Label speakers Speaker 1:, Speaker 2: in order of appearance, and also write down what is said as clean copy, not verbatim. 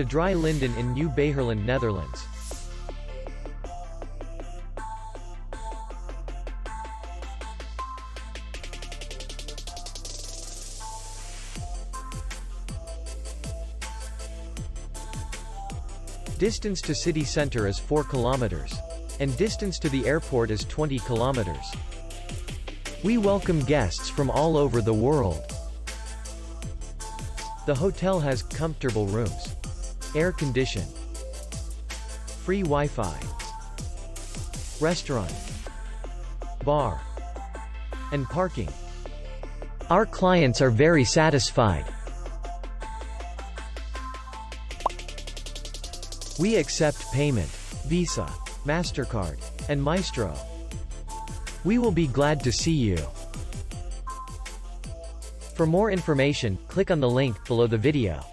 Speaker 1: Drie Linden in Nieuw-Beijerland, Netherlands. Distance to city center is 4 kilometers. And distance to the airport is 20 kilometers. We welcome guests from all over the world. The hotel has comfortable rooms, air condition, free Wi-Fi, restaurant, bar, and parking. Our clients are very satisfied. We accept payment, Visa, MasterCard, and Maestro. We will be glad to see you. For more information, click on the link below the video.